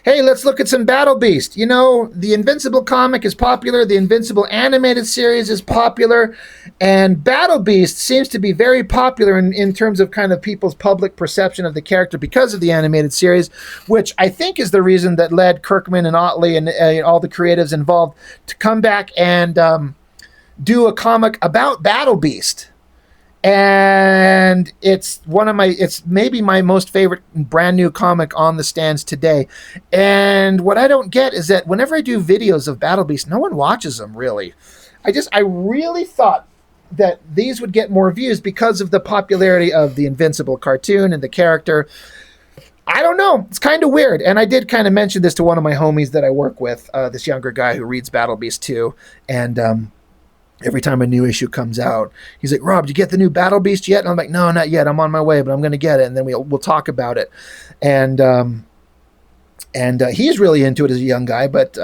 Hey, let's look at some Battle Beast. You know, the Invincible comic is popular, the Invincible animated series is popular, and Battle Beast seems to be very popular in terms of kind of people's public perception of the character because of the animated series, which I think is the reason that led Kirkman and Otley and all the creatives involved to come back and do a comic about Battle Beast. And it's maybe my most favorite brand new comic on the stands today. And what I don't get is that whenever I do videos of Battle Beast, no one watches them really. I really thought that these would get more views because of the popularity of the Invincible cartoon and the character. I don't know. It's kind of weird. And I did kind of mention this to one of my homies that I work with, this younger guy who reads Battle Beast too. And every time a new issue comes out, he's like, Rob, did you get the new Battle Beast yet? And I'm like, no, not yet. I'm on my way, but I'm going to get it. And then we'll talk about it. And he's really into it as a young guy. But,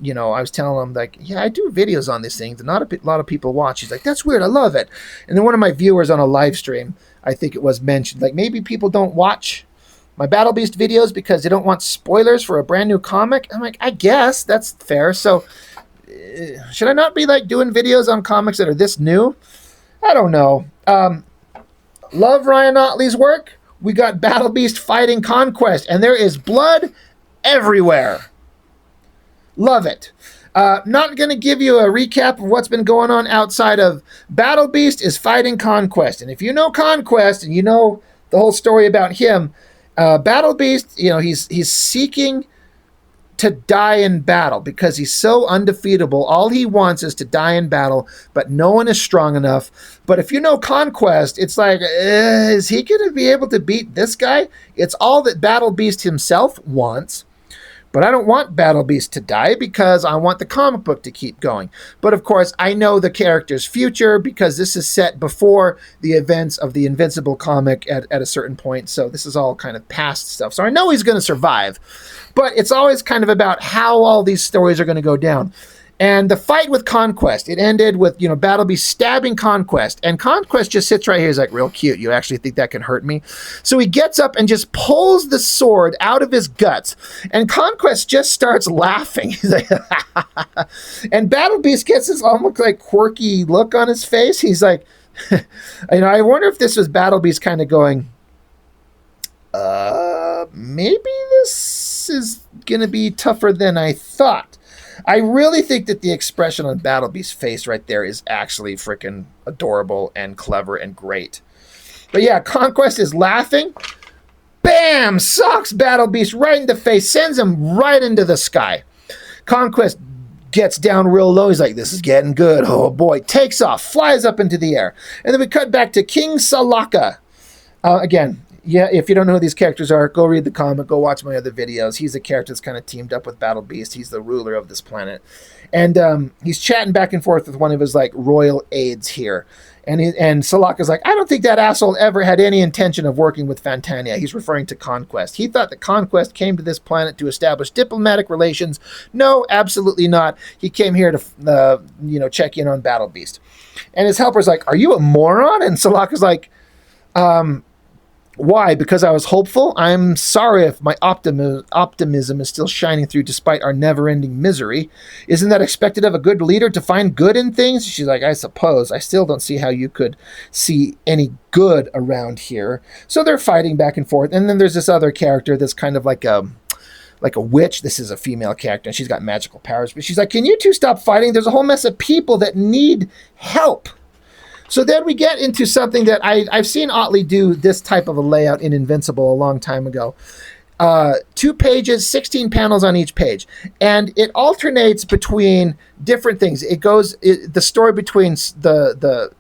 you know, I was telling him, like, yeah, I do videos on these things. And not a lot of people watch. He's like, that's weird. I love it. And then one of my viewers on a live stream, I think it was mentioned, like, maybe people don't watch my Battle Beast videos because they don't want spoilers for a brand new comic. I'm like, I guess that's fair. So should I not be like doing videos on comics that are this new? I don't know. Love Ryan Otley's work. We got Battle Beast fighting Conquest, and there is blood everywhere. Love it. Not going to give you a recap of what's been going on outside of Battle Beast is fighting Conquest. And if you know Conquest and you know the whole story about him, Battle Beast, you know, he's seeking to die in battle because he's so undefeatable. All he wants is to die in battle, but no one is strong enough. But if you know Conquest, it's like, is he going to be able to beat this guy? It's all that Battle Beast himself wants. But I don't want Battle Beast to die because I want the comic book to keep going. But of course, I know the character's future because this is set before the events of the Invincible comic at a certain point. So this is all kind of past stuff. So I know he's going to survive. But it's always kind of about how all these stories are going to go down. And the fight with Conquest, it ended with, you know, Battle Beast stabbing Conquest. And Conquest just sits right here. He's like, real cute. You actually think that can hurt me? So he gets up and just pulls the sword out of his guts. And Conquest just starts laughing. He's like, and Battle Beast gets this almost like quirky look on his face. He's like, you know, I wonder if this was Battle Beast kind of going, maybe this is going to be tougher than I thought. I really think that the expression on Battle Beast's face right there is actually freaking adorable and clever and great. But yeah, Conquest is laughing. Bam! Socks Battle Beast right in the face, sends him right into the sky. Conquest gets down real low. He's like, this is getting good. Oh boy. Takes off, flies up into the air. And then we cut back to King Salaka. Again, yeah, if you don't know who these characters are, go read the comic, go watch my other videos. He's a character that's kind of teamed up with Battle Beast. He's the ruler of this planet. And he's chatting back and forth with one of his, like, royal aides here. And Salaka's like, I don't think that asshole ever had any intention of working with Fantania. He's referring to Conquest. He thought that Conquest came to this planet to establish diplomatic relations. No, absolutely not. He came here to, you know, check in on Battle Beast. And his helper's like, are you a moron? And Salaka's like, why? Because I was hopeful? I'm sorry if my optimism is still shining through despite our never-ending misery. Isn't that expected of a good leader to find good in things? She's like, I suppose. I still don't see how you could see any good around here. So they're fighting back and forth. And then there's this other character that's kind of like a witch. This is a female character, and she's got magical powers. But she's like, can you two stop fighting? There's a whole mess of people that need help. So then we get into something that I've seen Otley do this type of a layout in Invincible a long time ago. 2 pages, 16 panels on each page. And it alternates between different things. It goes, the story between the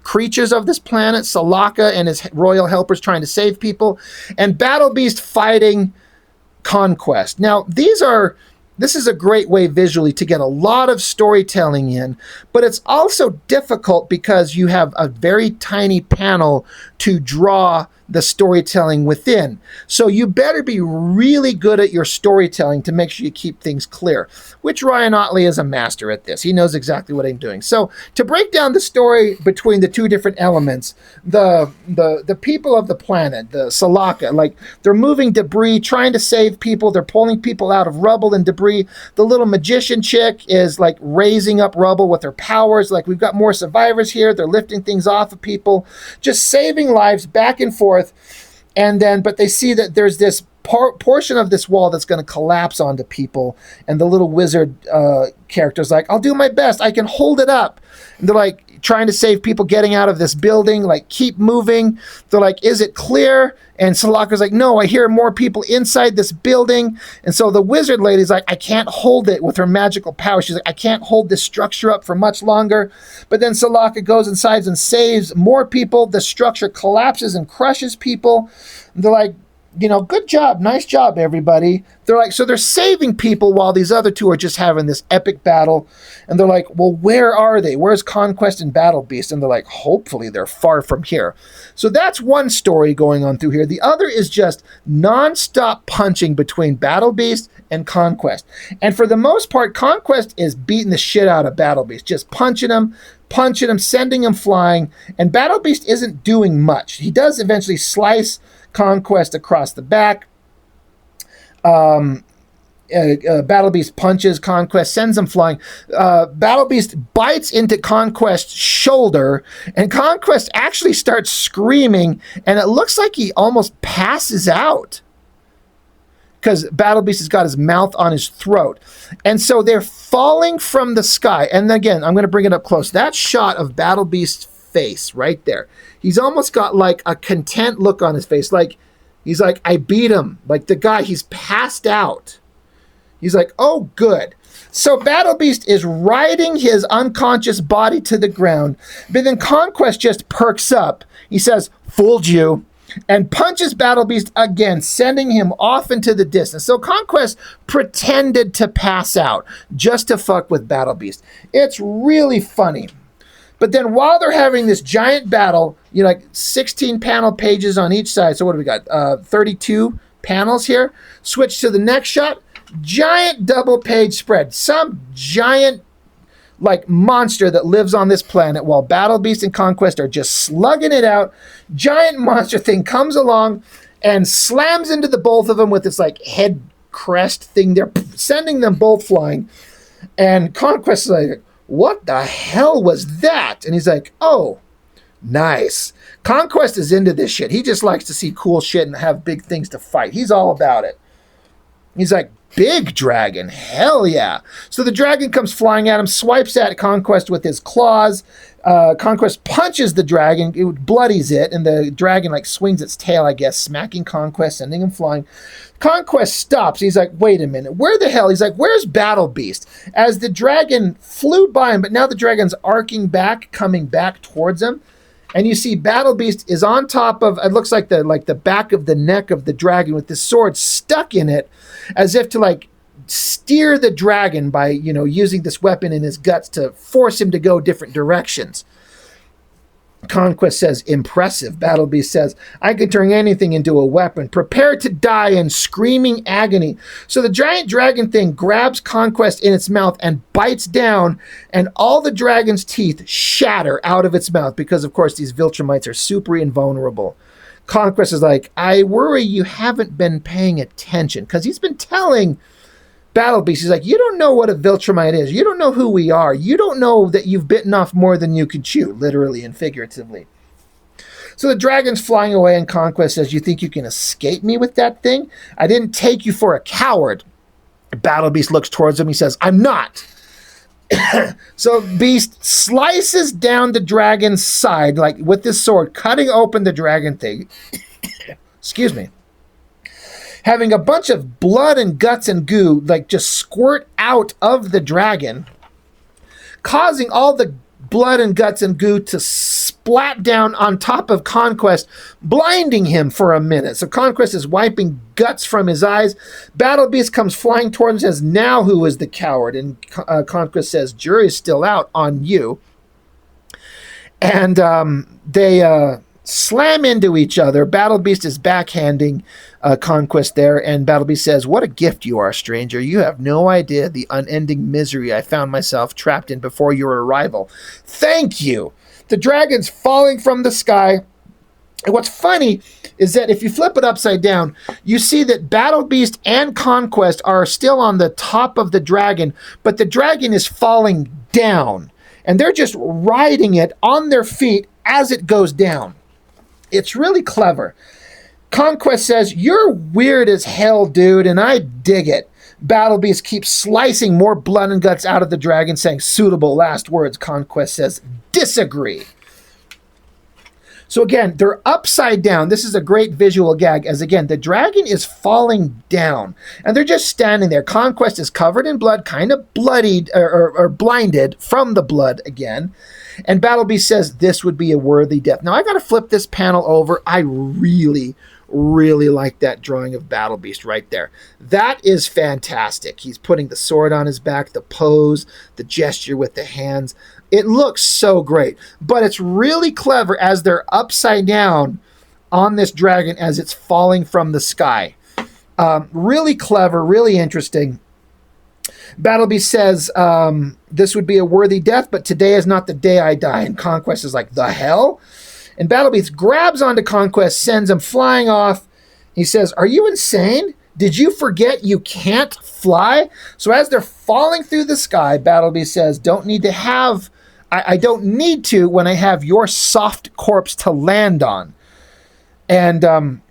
creatures of this planet, Salaka and his royal helpers trying to save people, and Battle Beast fighting Conquest. Now, this is a great way visually to get a lot of storytelling in, but it's also difficult because you have a very tiny panel to draw the storytelling within. So you better be really good at your storytelling to make sure you keep things clear, which Ryan Otley is a master at this. He knows exactly what I'm doing. So to break down the story between the two different elements, the people of the planet, the Salaka, like they're moving debris, trying to save people. They're pulling people out of rubble and debris. The little magician chick is like raising up rubble with her powers. Like, we've got more survivors here. They're lifting things off of people, just saving lives back and forth. And then, but they see that there's this portion of this wall that's going to collapse onto people. And the little wizard character's like, I'll do my best. I can hold it up. And they're like trying to save people getting out of this building, like, keep moving. They're like, is it clear? And Salaka's like, no, I hear more people inside this building. And so the wizard lady's like, I can't hold it with her magical power. She's like, I can't hold this structure up for much longer. But then Salaka goes inside and saves more people. The structure collapses and crushes people. And they're like, you know, good job. Nice job, everybody. They're like, so they're saving people while these other two are just having this epic battle. And they're like, well, where are they? Where's Conquest and BattleBeast? And they're like, hopefully they're far from here. So that's one story going on through here. The other is just nonstop punching between BattleBeast and Conquest. And for the most part, Conquest is beating the shit out of BattleBeast, just punching him, sending him flying. And BattleBeast isn't doing much. He does eventually slice Conquest across the back. BattleBeast punches Conquest, sends him flying. BattleBeast bites into Conquest's shoulder, and Conquest actually starts screaming, and it looks like he almost passes out because BattleBeast has got his mouth on his throat. And so they're falling from the sky. And again, I'm going to bring it up close. That shot of BattleBeast's face right there. He's almost got like a content look on his face. Like, he's like, I beat him. Like the guy, he's passed out. He's like, oh, good. So BattleBeast is riding his unconscious body to the ground. But then Conquest just perks up. He says, fooled you. And punches BattleBeast again, sending him off into the distance. So Conquest pretended to pass out just to fuck with BattleBeast. It's really funny. But then while they're having this giant battle, you know, like 16 panel pages on each side. So what do we got? 32 panels here. Switch to the next shot. Giant double page spread. Some giant like monster that lives on this planet while BattleBeast and Conquest are just slugging it out. Giant monster thing comes along and slams into the both of them with this like head crest thing there, sending them both flying. And Conquest is like, what the hell was that? And he's like, oh, nice. Conquest is into this shit. He just likes to see cool shit and have big things to fight. He's all about it. He's like, big dragon, hell yeah. So the dragon comes flying at him, swipes at Conquest with his claws. Conquest punches the dragon, it bloodies it, and the dragon like swings its tail, I guess, smacking Conquest, sending him flying. Conquest stops. He's like, wait a minute, where the hell? He's like, where's BattleBeast? As the dragon flew by him, but now the dragon's arcing back, coming back towards him. And you see BattleBeast is on top of, it looks like the back of the neck of the dragon with this sword stuck in it, as if to like steer the dragon by, you know, using this weapon in his guts to force him to go different directions. Conquest says, impressive. BattleBeast says, I can turn anything into a weapon. Prepare to die in screaming agony. So the giant dragon thing grabs Conquest in its mouth and bites down, and all the dragon's teeth shatter out of its mouth because, of course, these Viltrumites are super invulnerable. Conquest is like, I worry you haven't been paying attention, because he's been telling BattleBeast, he's like, you don't know what a Viltrumite is. You don't know who we are. You don't know that you've bitten off more than you can chew, literally and figuratively. So the dragon's flying away, and Conquest says, you think you can escape me with that thing? I didn't take you for a coward. BattleBeast looks towards him. He says, I'm not. So Beast slices down the dragon's side, like with this sword, cutting open the dragon thing. Excuse me. Having a bunch of blood and guts and goo like just squirt out of the dragon, causing all the blood and guts and goo to splat down on top of Conquest, blinding him for a minute. So Conquest is wiping guts from his eyes. BattleBeast comes flying towards him and says, now who is the coward? And Conquest says, jury's still out on you. And slam into each other. Battle Beast is backhanding Conquest there, and Battle Beast says, "What a gift you are, stranger. You have no idea the unending misery I found myself trapped in before your arrival. Thank you." The dragon's falling from the sky. And what's funny is that if you flip it upside down, you see that Battle Beast and Conquest are still on the top of the dragon, but the dragon is falling down. And they're just riding it on their feet as it goes down. It's really clever. Conquest says, "You're weird as hell, dude, and I dig it." Battle Beast keeps slicing more blood and guts out of the dragon, saying, "Suitable last words." Conquest says, "Disagree." So again, they're upside down. This is a great visual gag, as again, the dragon is falling down, and they're just standing there. Conquest is covered in blood, kind of bloodied or blinded from the blood again. And Battle Beast says, "This would be a worthy death." Now, I got to flip this panel over. I really like that drawing of Battle Beast right there. That is fantastic. He's putting the sword on his back, the pose, the gesture with the hands. It looks so great, but it's really clever as they're upside down on this dragon as it's falling from the sky. Really clever, really interesting. Battle Beast says, "This would be a worthy death, but today is not the day I die." And Conquest is like, "The hell?" And Battle Beast grabs onto Conquest, sends him flying off. He says, "Are you insane? Did you forget you can't fly?" So as they're falling through the sky, Battle Beast says, I don't need to when I have your soft corpse to land on. And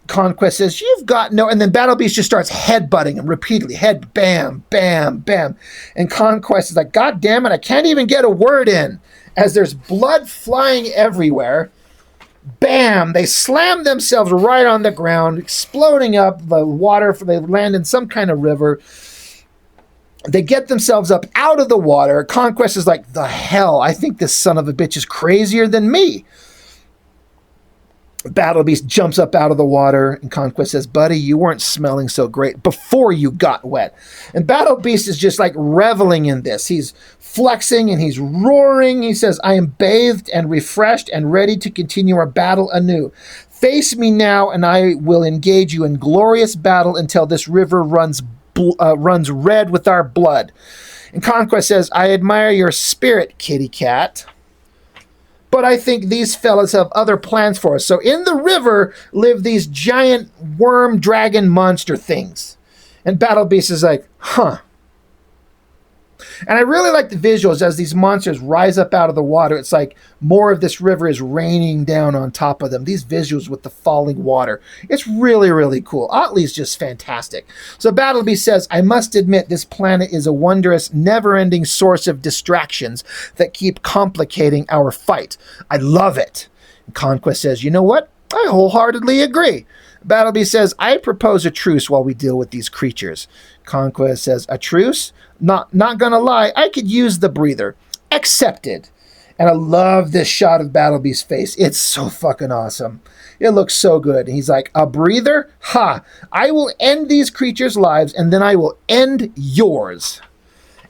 Conquest says, "You've got no..." And then Battle Beast just starts headbutting him repeatedly. Head, bam, bam, bam. And Conquest is like, "God damn it, I can't even get a word in." As there's blood flying everywhere. Bam! They slam themselves right on the ground, exploding up the water. They land in some kind of river. They get themselves up out of the water. Conquest is like, "The hell? I think this son of a bitch is crazier than me." Battle Beast jumps up out of the water, and Conquest says, "Buddy, you weren't smelling so great before you got wet." And Battle Beast is just like reveling in this. He's flexing and he's roaring. He says, "I am bathed and refreshed and ready to continue our battle anew. Face me now, and I will engage you in glorious battle until this river runs red with our blood." And Conquest says, "I admire your spirit, kitty cat, but I think these fellas have other plans for us." So in the river live these giant worm dragon monster things. And Battle Beast is like, "Huh." And I really like the visuals as these monsters rise up out of the water. It's like more of this river is raining down on top of them. These visuals with the falling water. It's really cool. Otley's just fantastic. So Battle Beast says, "I must admit this planet is a wondrous, never-ending source of distractions that keep complicating our fight. I love it." And Conquest says, "You know what? I wholeheartedly agree." Battle Beast says, "I propose a truce while we deal with these creatures." Conquest says, "A truce? Not gonna lie, I could use the breather." Accepted. And I love this shot of Battle Beast's face. It's so fucking awesome. It looks so good. And he's like, "A breather? Ha! I will end these creatures' lives, and then I will end yours."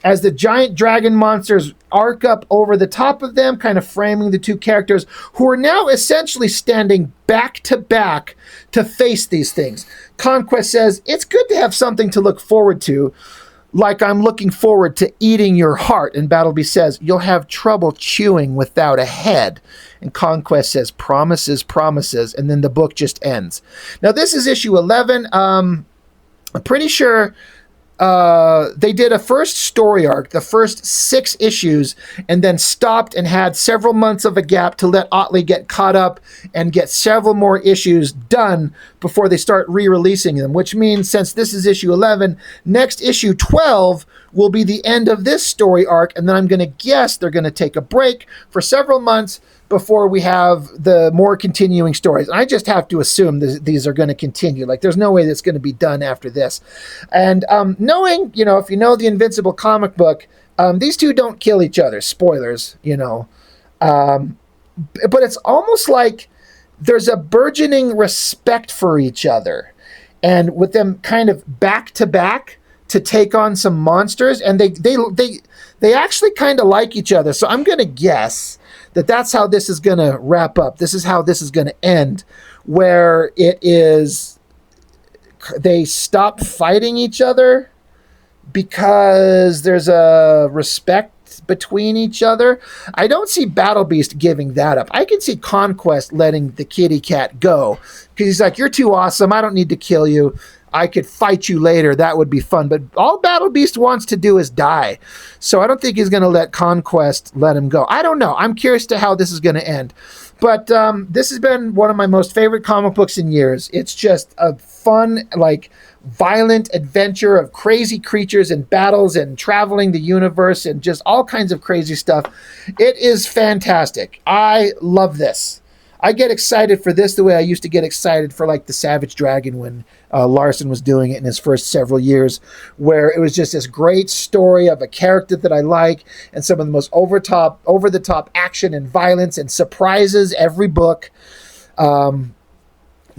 As the giant dragon monsters arc up over the top of them, kind of framing the two characters, who are now essentially standing back to back to face these things. Conquest says, "It's good to have something to look forward to, like I'm looking forward to eating your heart." And Battle Beast says, "You'll have trouble chewing without a head." And Conquest says, "Promises, promises." And then the book just ends. Now, this is issue 11. I'm pretty sure they did a first story arc, the first 6 issues, and then stopped and had several months of a gap to let Otley get caught up and get several more issues done before they start re-releasing them, which means since this is issue 11, next issue 12 will be the end of this story arc, and then I'm going to guess they're going to take a break for several months before we have the more continuing stories. I just have to assume these are going to continue. Like, there's no way that's going to be done after this. And knowing, if you know the Invincible comic book, these two don't kill each other. Spoilers, But it's almost like there's a burgeoning respect for each other. And with them kind of back to back to take on some monsters, and they actually kind of like each other. So I'm going to guess that's how this is going to wrap up. This is how this is going to end, where it is they stop fighting each other because there's a respect between each other. I don't see BattleBeast giving that up. I can see Conquest letting the kitty cat go because he's like, you're too awesome. I don't need to kill you. I could fight you later. That would be fun. But all BattleBeast wants to do is die. So I don't think he's going to let Conquest let him go. I don't know. I'm curious to how this is going to end. But this has been one of my most favorite comic books in years. It's just a fun, like, violent adventure of crazy creatures and battles and traveling the universe and just all kinds of crazy stuff. It is fantastic. I love this. I get excited for this the way I used to get excited for, like, the Savage Dragon when Larson was doing it in his first several years, where it was just this great story of a character that I like and some of the most over-the-top action and violence and surprises every book.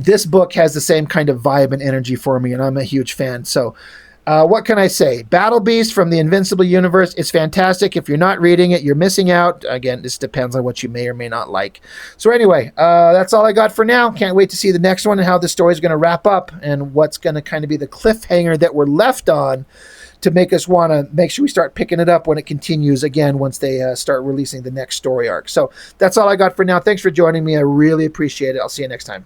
This book has the same kind of vibe and energy for me, and I'm a huge fan. So what can I say? BattleBeast from the Invincible Universe is fantastic. If you're not reading it, you're missing out. Again, this depends on what you may or may not like. So anyway, that's all I got for now. Can't wait to see the next one and how the story's going to wrap up and what's going to kind of be the cliffhanger that we're left on to make us want to make sure we start picking it up when it continues again once they start releasing the next story arc. So that's all I got for now. Thanks for joining me. I really appreciate it. I'll see you next time.